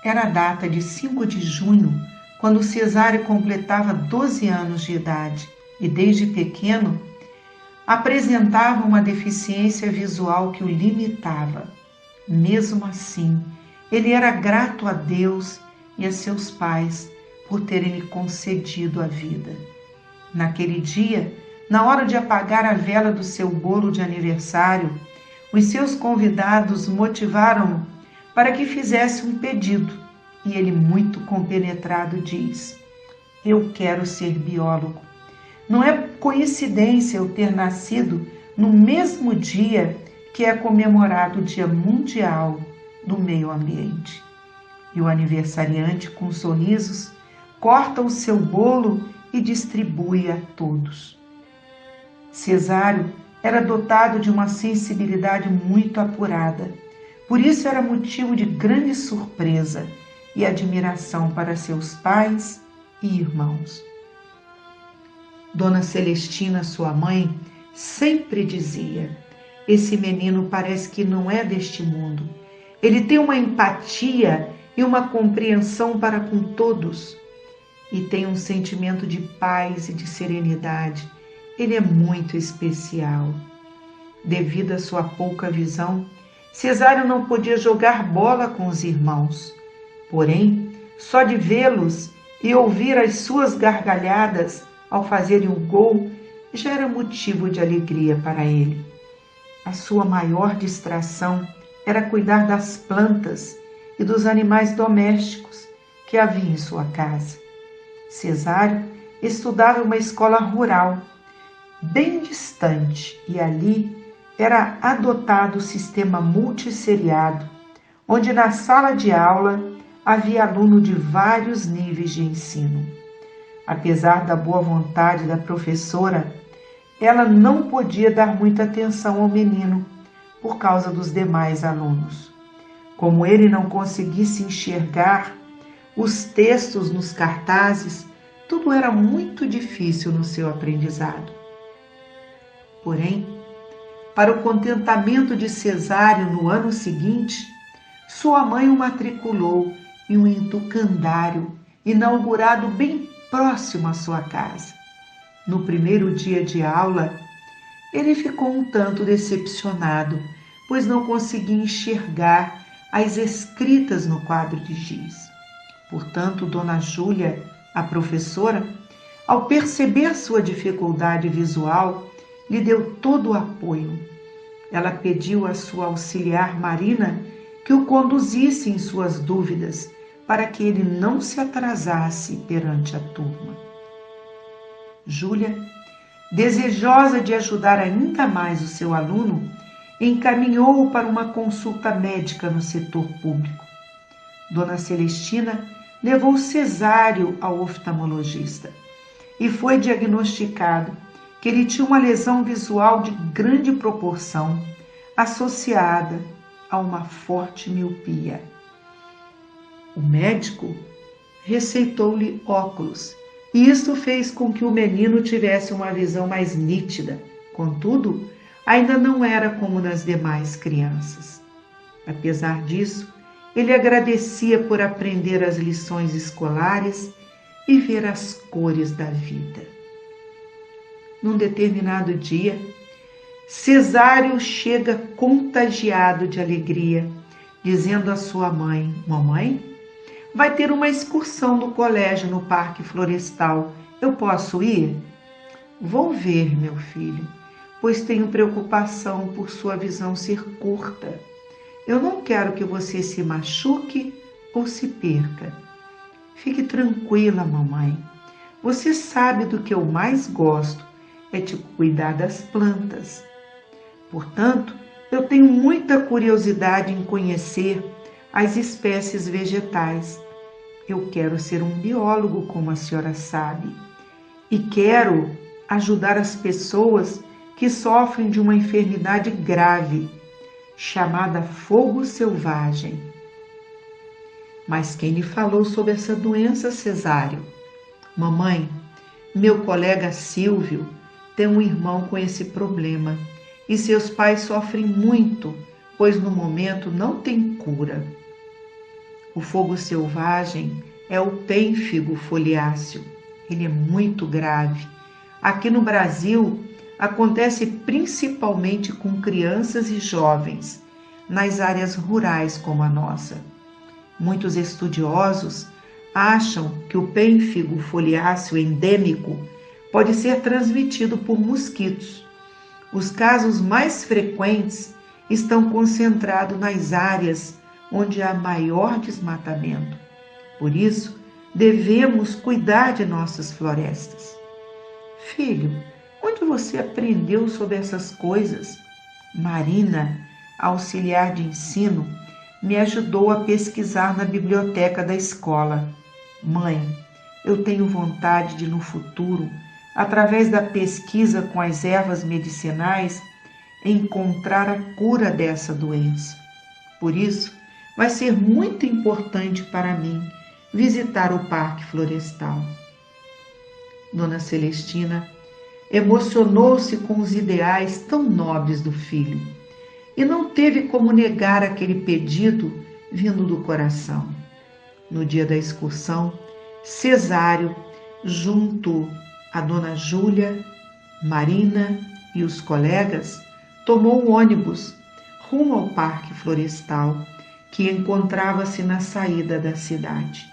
Era a data de 5 de junho, quando Cesário completava 12 anos de idade e, desde pequeno, apresentava uma deficiência visual que o limitava. Mesmo assim, ele era grato a Deus e a seus pais por terem lhe concedido a vida. Naquele dia, na hora de apagar a vela do seu bolo de aniversário, os seus convidados motivaram-no para que fizesse um pedido, e ele, muito compenetrado, diz: "Eu quero ser biólogo. Não é coincidência eu ter nascido no mesmo dia que é comemorado o Dia Mundial do Meio Ambiente." E o aniversariante, com sorrisos, corta o seu bolo e distribui a todos. Cesário era dotado de uma sensibilidade muito apurada. Por isso era motivo de grande surpresa e admiração para seus pais e irmãos. Dona Celestina, sua mãe, sempre dizia: "Esse menino parece que não é deste mundo. Ele tem uma empatia e uma compreensão para com todos. E tem um sentimento de paz e de serenidade. Ele é muito especial." Devido à sua pouca visão, Cesário não podia jogar bola com os irmãos. Porém, só de vê-los e ouvir as suas gargalhadas ao fazerem o gol já era motivo de alegria para ele. A sua maior distração era cuidar das plantas e dos animais domésticos que havia em sua casa. Cesário estudava em uma escola rural, bem distante, e ali era adotado o sistema multisseriado, onde na sala de aula havia aluno de vários níveis de ensino. Apesar da boa vontade da professora, ela não podia dar muita atenção ao menino por causa dos demais alunos. Como ele não conseguisse enxergar os textos nos cartazes, tudo era muito difícil no seu aprendizado. Porém, para o contentamento de Cesário, no ano seguinte, sua mãe o matriculou em um educandário inaugurado bem próximo à sua casa. No primeiro dia de aula, ele ficou um tanto decepcionado, pois não conseguia enxergar as escritas no quadro de giz. Portanto, Dona Júlia, a professora, ao perceber sua dificuldade visual, lhe deu todo o apoio. Ela pediu à sua auxiliar Marina que o conduzisse em suas dúvidas, para que ele não se atrasasse perante a turma. Júlia, desejosa de ajudar ainda mais o seu aluno, encaminhou-o para uma consulta médica no setor público. Dona Celestina levou Cesário ao oftalmologista e foi diagnosticado que ele tinha uma lesão visual de grande proporção, associada a uma forte miopia. O médico receitou-lhe óculos, e isto fez com que o menino tivesse uma visão mais nítida. Contudo, ainda não era como nas demais crianças. Apesar disso, ele agradecia por aprender as lições escolares e ver as cores da vida. Num determinado dia, Cesário chega contagiado de alegria, dizendo à sua mãe: "Mamãe, vai ter uma excursão do colégio no Parque Florestal. Eu posso ir?" "Vou ver, meu filho, pois tenho preocupação por sua visão ser curta. Eu não quero que você se machuque ou se perca." "Fique tranquila, mamãe. Você sabe do que eu mais gosto é de cuidar das plantas. Portanto, eu tenho muita curiosidade em conhecer as espécies vegetais. Eu quero ser um biólogo, como a senhora sabe, e quero ajudar as pessoas que sofrem de uma enfermidade grave, chamada fogo selvagem." "Mas quem lhe falou sobre essa doença, Cesário?" "Mamãe, meu colega Silvio tem um irmão com esse problema e seus pais sofrem muito, pois no momento não tem cura." O fogo selvagem é o pênfigo foliáceo. Ele é muito grave. Aqui no Brasil, acontece principalmente com crianças e jovens, nas áreas rurais como a nossa. Muitos estudiosos acham que o pênfigo foliáceo endêmico pode ser transmitido por mosquitos. Os casos mais frequentes estão concentrados nas áreas onde há maior desmatamento. Por isso, devemos cuidar de nossas florestas. Filho, onde você aprendeu sobre essas coisas? Marina, auxiliar de ensino, me ajudou a pesquisar na biblioteca da escola. Mãe, eu tenho vontade de, no futuro, através da pesquisa com as ervas medicinais, encontrar a cura dessa doença. Por isso, vai ser muito importante para mim visitar o Parque Florestal. Dona Celestina emocionou-se com os ideais tão nobres do filho e não teve como negar aquele pedido vindo do coração. No dia da excursão, Cesário, junto a Dona Júlia, Marina e os colegas, tomou o ônibus rumo ao Parque Florestal, que encontrava-se na saída da cidade.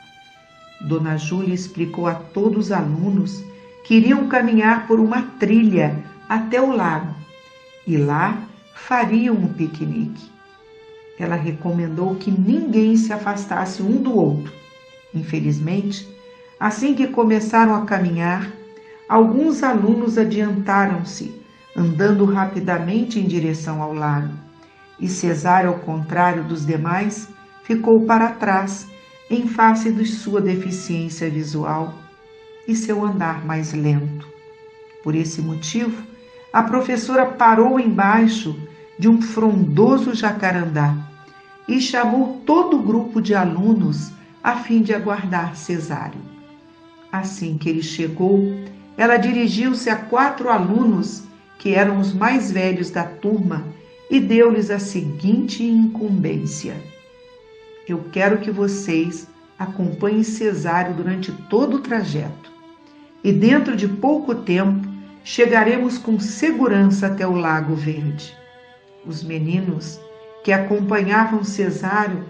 Dona Júlia explicou a todos os alunos que iriam caminhar por uma trilha até o lago e lá fariam um piquenique. Ela recomendou que ninguém se afastasse um do outro. Infelizmente, assim que começaram a caminhar, alguns alunos adiantaram-se, andando rapidamente em direção ao lago, e Cesário, ao contrário dos demais, ficou para trás, em face de sua deficiência visual e seu andar mais lento. Por esse motivo, a professora parou embaixo de um frondoso jacarandá e chamou todo o grupo de alunos a fim de aguardar Cesário. Assim que ele chegou, ela dirigiu-se a 4 alunos, que eram os mais velhos da turma, e deu-lhes a seguinte incumbência: eu quero que vocês acompanhem Cesário durante todo o trajeto, e dentro de pouco tempo chegaremos com segurança até o Lago Verde. Os meninos que acompanhavam Cesário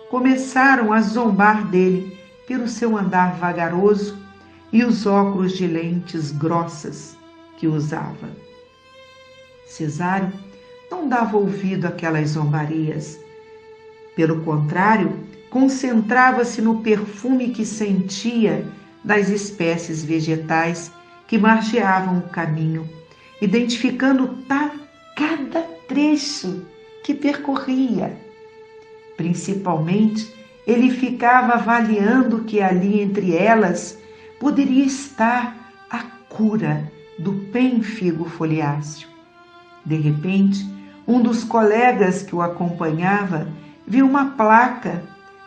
começaram a zombar dele pelo seu andar vagaroso e os óculos de lentes grossas que usava. Cesário não dava ouvido àquelas zombarias. Pelo contrário, concentrava-se no perfume que sentia das espécies vegetais que margeavam o caminho, identificando cada trecho que percorria. Principalmente, ele ficava avaliando que ali entre elas poderia estar a cura do pênfigo foliáceo. De repente, um dos colegas que o acompanhava viu uma placa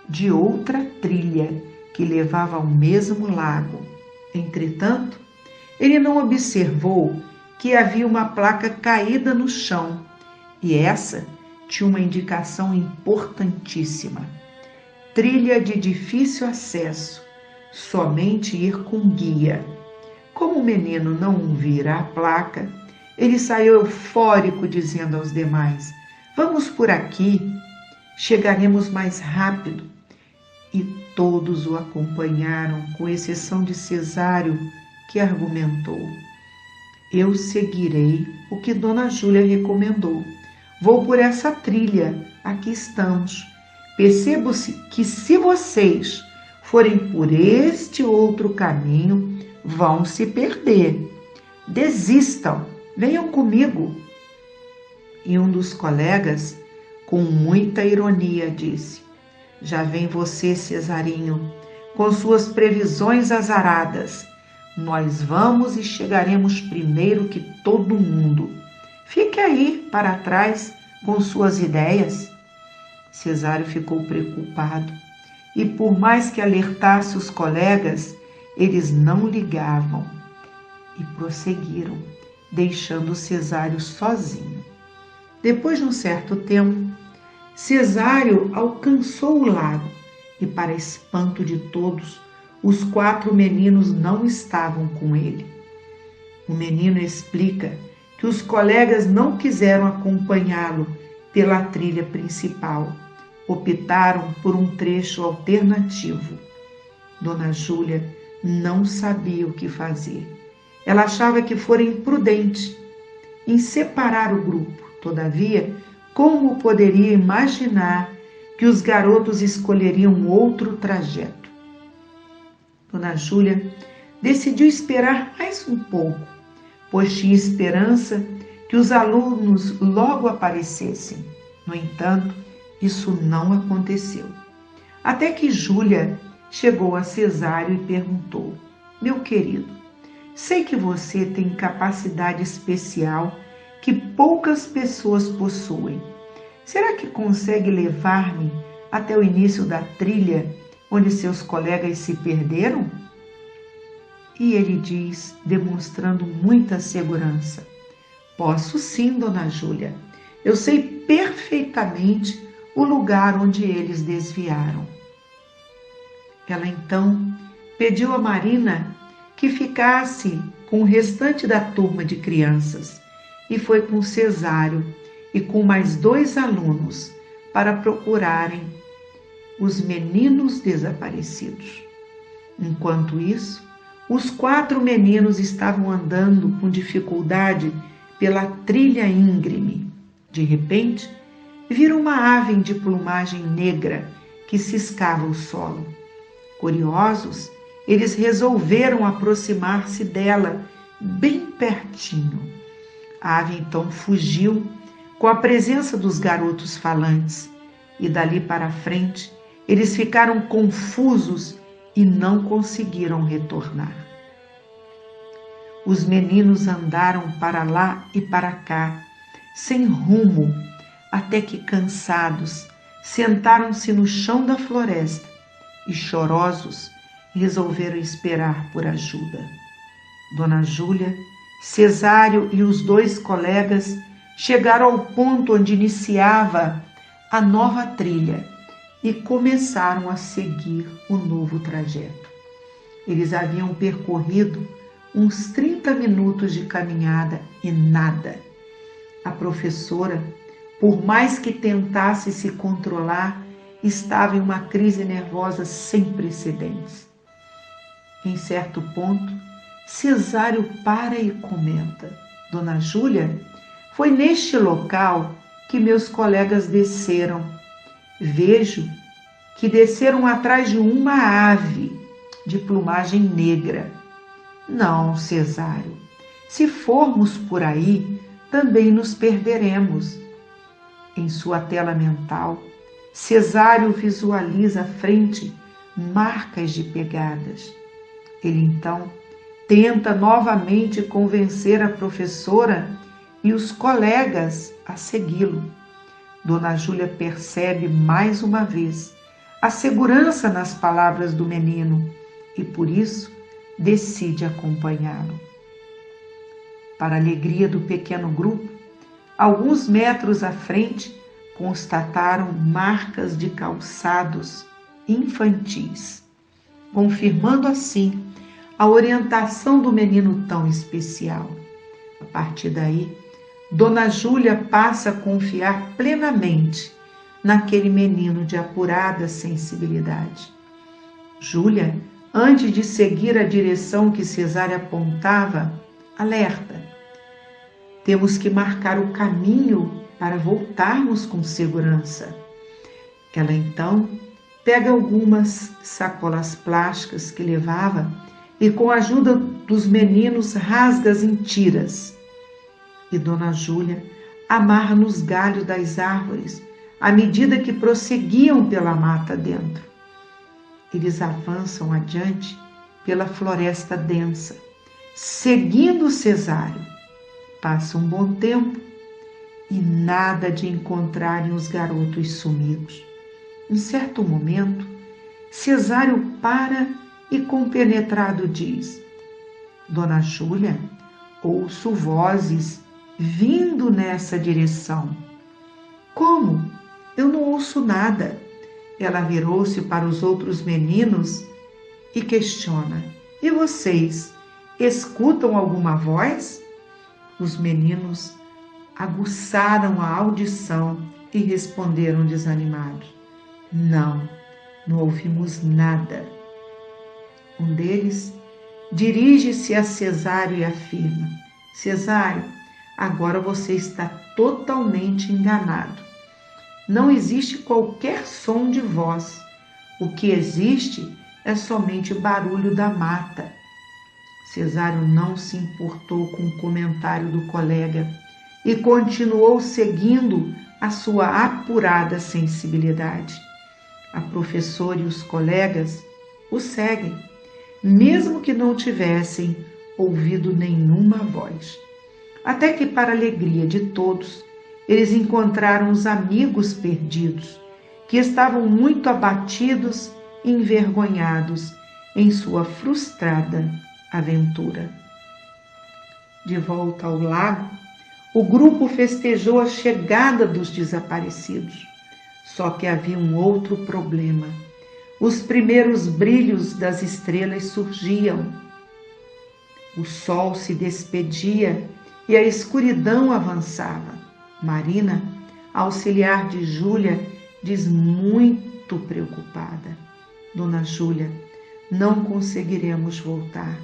de outra trilha que levava ao mesmo lago. Entretanto, ele não observou que havia uma placa caída no chão, e essa tinha uma indicação importantíssima: trilha de difícil acesso, somente ir com guia. Como o menino não vira a placa, ele saiu eufórico, dizendo aos demais: vamos por aqui, chegaremos mais rápido. E todos o acompanharam, com exceção de Cesário, que argumentou: eu seguirei o que Dona Júlia recomendou. Vou por essa trilha, aqui estamos. Percebo-se que se vocês forem por este outro caminho, vão se perder. Desistam, venham comigo. E um dos colegas, com muita ironia, disse: já vem você, Cesarinho, com suas previsões azaradas. Nós vamos e chegaremos primeiro que todo mundo. Fique aí para trás com suas ideias. Cesário ficou preocupado e, por mais que alertasse os colegas, eles não ligavam e prosseguiram, deixando Cesário sozinho. Depois de um certo tempo, Cesário alcançou o lago e, para espanto de todos, os 4 meninos não estavam com ele. O menino explica que os colegas não quiseram acompanhá-lo pela trilha principal. Optaram por um trecho alternativo. Dona Júlia não sabia o que fazer. Ela achava que fora imprudente em separar o grupo. Todavia, como poderia imaginar que os garotos escolheriam outro trajeto? Dona Júlia decidiu esperar mais um pouco, pois tinha esperança que os alunos logo aparecessem. No entanto, isso não aconteceu. Até que Júlia chegou a Cesário e perguntou: meu querido, sei que você tem capacidade especial que poucas pessoas possuem. Será que consegue levar-me até o início da trilha onde seus colegas se perderam? E ele diz, demonstrando muita segurança: posso sim, Dona Júlia. Eu sei perfeitamente o lugar onde eles desviaram. Ela então pediu a Marina que ficasse com o restante da turma de crianças e foi com Cesário e com mais 2 alunos para procurarem os meninos desaparecidos. Enquanto isso, os 4 meninos estavam andando com dificuldade pela trilha íngreme. De repente, viram uma ave de plumagem negra que ciscava o solo. Curiosos, eles resolveram aproximar-se dela bem pertinho. A ave então fugiu com a presença dos garotos falantes e dali para frente eles ficaram confusos e não conseguiram retornar. Os meninos andaram para lá e para cá, sem rumo, até que, cansados, sentaram-se no chão da floresta e, chorosos, resolveram esperar por ajuda. Dona Júlia, Cesário e os 2 colegas chegaram ao ponto onde iniciava a nova trilha e começaram a seguir o novo trajeto. Eles haviam percorrido uns 30 minutos de caminhada e nada. A professora, por mais que tentasse se controlar, estava em uma crise nervosa sem precedentes. Em certo ponto, Cesário para e comenta: Dona Júlia, foi neste local que meus colegas desceram. Vejo que desceram atrás de uma ave de plumagem negra. Não, Cesário, se formos por aí, também nos perderemos. Em sua tela mental, Cesário visualiza à frente marcas de pegadas. Ele então tenta novamente convencer a professora e os colegas a segui-lo. Dona Júlia percebe mais uma vez a segurança nas palavras do menino e, por isso, decide acompanhá-lo. Para a alegria do pequeno grupo, alguns metros à frente, constataram marcas de calçados infantis, confirmando assim a orientação do menino tão especial. A partir daí, Dona Júlia passa a confiar plenamente naquele menino de apurada sensibilidade. Júlia, antes de seguir a direção que Cesário apontava, alerta: temos que marcar o caminho para voltarmos com segurança. Ela então pega algumas sacolas plásticas que levava e, com a ajuda dos meninos, rasga-as em tiras. E Dona Júlia amarra nos galhos das árvores à medida que prosseguiam pela mata dentro. Eles avançam adiante pela floresta densa, seguindo Cesário. Passa um bom tempo e nada de encontrarem os garotos sumidos. Em certo momento, Cesário para e, compenetrado, diz: Dona Júlia, ouço vozes vindo nessa direção. Como? Eu não ouço nada. Ela virou-se para os outros meninos e questiona: e vocês, escutam alguma voz? Os meninos aguçaram a audição e responderam desanimados: não ouvimos nada. Um deles dirige-se a Cesário e afirma: Cesário, agora você está totalmente enganado. Não existe qualquer som de voz. O que existe é somente barulho da mata. Cesário não se importou com o comentário do colega e continuou seguindo a sua apurada sensibilidade. A professora e os colegas o seguem, mesmo que não tivessem ouvido nenhuma voz. Até que, para a alegria de todos, eles encontraram os amigos perdidos, que estavam muito abatidos e envergonhados em sua frustrada aventura. De volta ao lago, o grupo festejou a chegada dos desaparecidos. Só que havia um outro problema. Os primeiros brilhos das estrelas surgiam. O sol se despedia e a escuridão avançava. Marina, auxiliar de Júlia, diz muito preocupada: Dona Júlia, não conseguiremos voltar,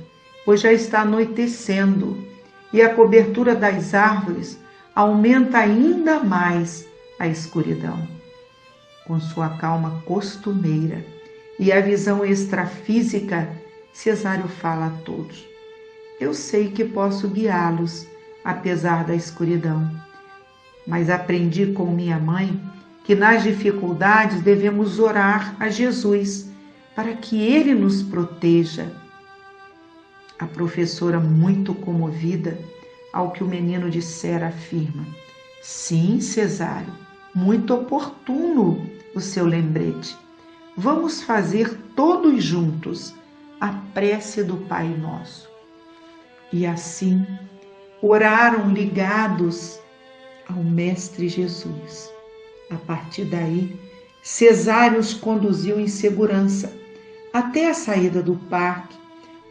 pois já está anoitecendo e a cobertura das árvores aumenta ainda mais a escuridão. Com sua calma costumeira e a visão extrafísica, Cesário fala a todos: eu sei que posso guiá-los, apesar da escuridão, mas aprendi com minha mãe que nas dificuldades devemos orar a Jesus para que Ele nos proteja. A professora, muito comovida ao que o menino dissera, afirma: sim, Cesário, muito oportuno o seu lembrete. Vamos fazer todos juntos a prece do Pai Nosso. E assim oraram ligados ao Mestre Jesus. A partir daí, Cesário os conduziu em segurança até a saída do parque,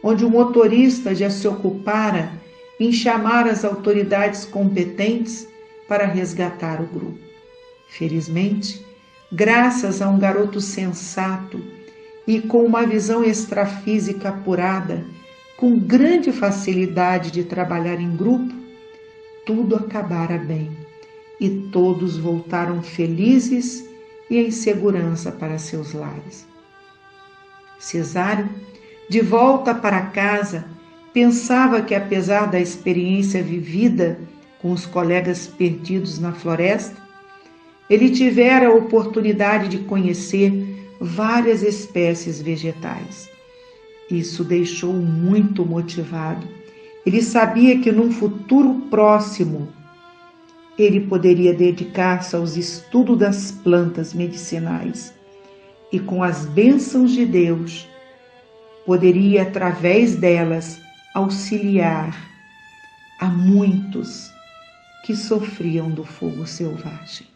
onde o motorista já se ocupara em chamar as autoridades competentes para resgatar o grupo. Felizmente, graças a um garoto sensato e com uma visão extrafísica apurada, com grande facilidade de trabalhar em grupo, tudo acabara bem e todos voltaram felizes e em segurança para seus lares. Cesário, de volta para casa, pensava que, apesar da experiência vivida com os colegas perdidos na floresta, ele tivera a oportunidade de conhecer várias espécies vegetais. Isso deixou-o muito motivado. Ele sabia que num futuro próximo ele poderia dedicar-se aos estudos das plantas medicinais e, com as bênçãos de Deus, poderia, através delas, auxiliar a muitos que sofriam do fogo selvagem.